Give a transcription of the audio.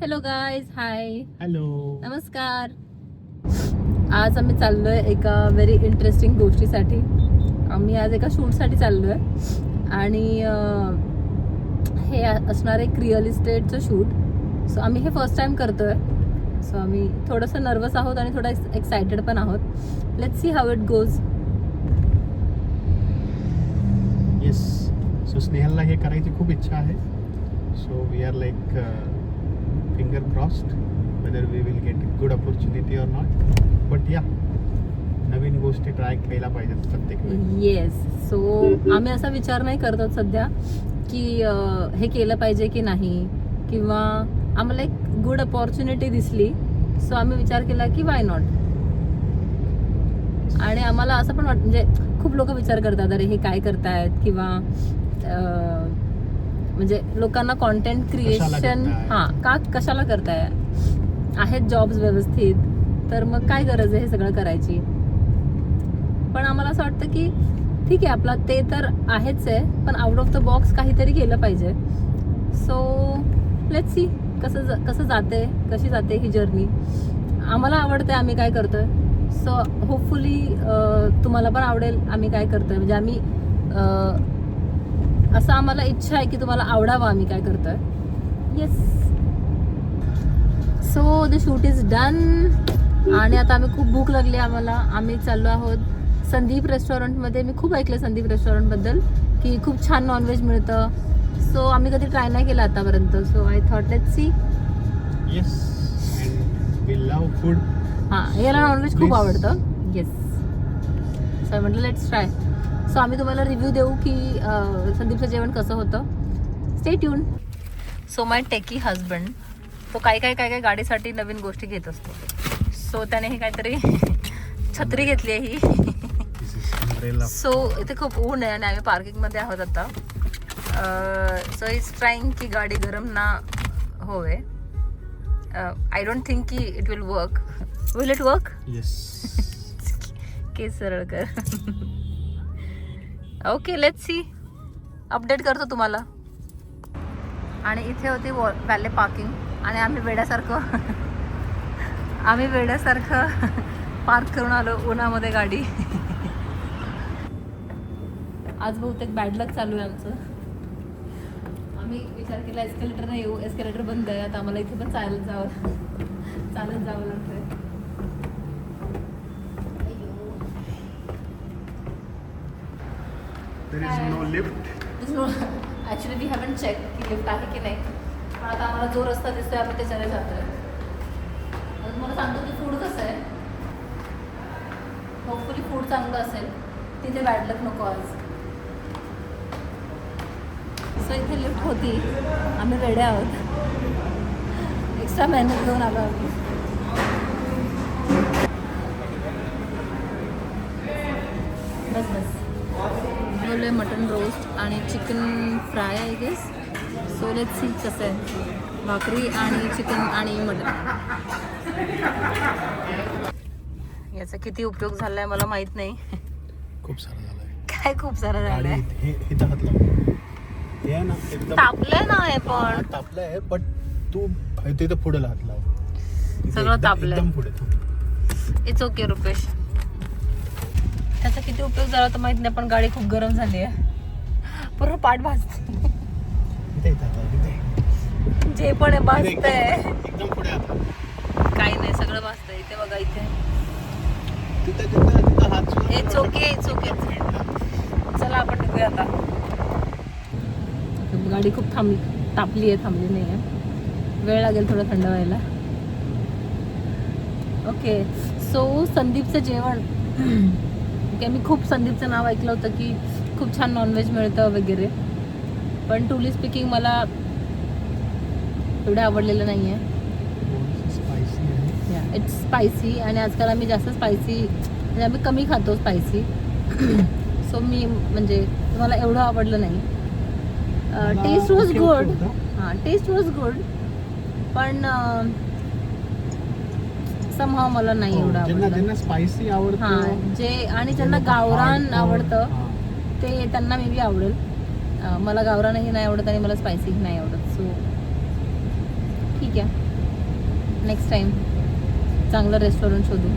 Hello guys, हाय, hello. नमस्कार. आज आम्ही चाललोय एका व्हेरी इंटरेस्टिंग गोष्टीसाठी. आम्ही आज एका शूटसाठी चाललोय आणि हे असणार एक रिअल इस्टेटचं शूट. सो आम्ही हे फर्स्ट टाइम करतोय. सो आम्ही थोडंसं नर्वस आहोत आणि थोडं एक्सायटेड पण आहोत. Let's see how it goes. Yes. So स्नेहलला हे करायची खूप इच्छा आहे. So we are like finger crossed whether we will get good opportunity or not. But yeah, नवीन गोष्टी ट्राय केल्या पाहिजेत प्रत्येक वेळी. येस. सो आम्ही असा विचार नाही करत आहोत सध्या की हे केलं पाहिजे की नाही, किंवा आम्हाला एक गुड अपॉर्च्युनिटी दिसली. सो आम्ही विचार केला की वाय नॉट. आणि आम्हाला असं पण म्हणजे खूप लोक विचार करतात, अरे हे काय करतायत, किंवा म्हणजे लोकांना कॉन्टेंट क्रिएशन कशाला करताय, आहेत जॉब्स व्यवस्थित, तर मग काय गरज आहे हे सगळं करायची. पण आम्हाला असं वाटतं की ठीक आहे, आपला ते तर आहेच आहे, पण आउट ऑफ द बॉक्स काहीतरी केलं पाहिजे. सो लेट्स सी कसं जाते, कशी जाते ही जर्नी. आम्हाला आवडते आम्ही काय करतोय. सो होपफुली तुम्हाला पण आवडेल आम्ही काय करतोय. म्हणजे आम्ही असं आम्हाला इच्छा आहे की तुम्हाला आवडावं आम्ही काय करतोय. Yes. So the shoot is done. आणि आता आम्ही खूप भूक लागली आम्हाला. आम्ही चाललो आहोत संदीप रेस्टॉरंटमध्ये. मी खूप ऐकलं संदीप रेस्टॉरंटबद्दल की खूप छान नॉनव्हेज मिळतं. सो आम्ही कधी ट्राय नाही केलं आतापर्यंत. So I thought let's see. Yes. And we love food. याला नॉनव्हेज खूप आवडतं. येस. सो म्हटलं लेट्स ट्राय. सो आम्ही तुम्हाला रिव्ह्यू देऊ की संदीपचं जेवण कसं होतं. Stay tune. सो माय टेकी हजबंड, तो काय गाडीसाठी नवीन गोष्टी घेत असतो. सो त्याने ही काहीतरी छत्री घेतली आहे ही. सो इथे खूप ऊन आहे आणि आम्ही पार्किंगमध्ये आहोत आता. सो इज ट्राईंग की गाडी गरम ना होवे. आय डोंट थिंक की it will work. Will it work? Yes. केस सरळ कर. Okay, let's see. अपडेट करतो तुम्हाला. आणि इथे होती वॅले पार्किंग आणि आम्ही वेड्यासारखं पार्क करून आलो उन्हामध्ये गाडी. आज बहुतेक बॅड लक चालू आहे आमचं. आम्ही विचार केला एस्केलेटरने येऊ. एस्केलेटर बंद आहे. आता आम्हाला इथे पण चालत जावं लागतंय. There is no lift. Actually we haven't check की लिफ्ट आहे की नाही. पण आता आम्हाला जो रस्ता दिसतोय आपण त्याच्याने जातोय. आता तुम्हाला सांगतो की फूड कसं आहे. होपफुली फूड चांगलं असेल. तिथे बॅड लक नको आज. सो इथे लिफ्ट होती. आम्ही वेडे आहोत. एक्स्ट्रा मेहनत घेऊन आलो आम्ही. बस बोललोय मटन रोस्ट आणि chicken fry I guess. So let's see कसं आहे. भाकरी आणि चिकन आणि मटन. याचा किती उपयोग झालाय मला माहित नाही. खूप सारा झालाय. काय खूप सारा झालाय. हे ना एकदम तापलंय ना हे पण. तापलंय, बट तू तिथं पुढे हात लाव. सगळं तापलंय. एकदम पुढे. It's okay Rupesh. त्याचा किती उपयोग झाला तर माहित नाही, पण गाडी खूप गरम झाली आहे. पूर्ण पाठ भाजते. जे पण आहे भाजतंय. एकदम पुढे आता. काही नाही, सगळं भाजतंय. इथे बघा, इथे. तिथं हात. It's okay. चला आपण निघूया आता. गाडी खूप तापली आहे, थांबली नाही आहे. वेळ लागेल थोडं थंड व्हायला. ओके. सो संदीपचं जेवण. मी खूप संदीपचं नाव ऐकलं होतं की खूप छान नॉनव्हेज मिळतं वगैरे, पण टूली स्पीकिंग मला एवढं आवडलेलं नाही आहे. इट्स स्पायसी आणि आजकाल आम्ही जास्त स्पायसी, म्हणजे आम्ही कमी खातो स्पायसी. सो मी म्हणजे तुम्हाला एवढं आवडलं नाही. Taste was good. Taste was good, पण समहाव मला नाही एवढं आवडलं. ज्यांना स्पायसी आवडतं जे आणि ज्यांना गावरान आवडतं ते त्यांना मे बी आवडेल. मला गावरानही नाही आवडत आणि मला स्पायसी नाही आवडत. सो ठीक आहे. नेक्स्ट टाइम चांगलं रेस्टॉरंट शोधू.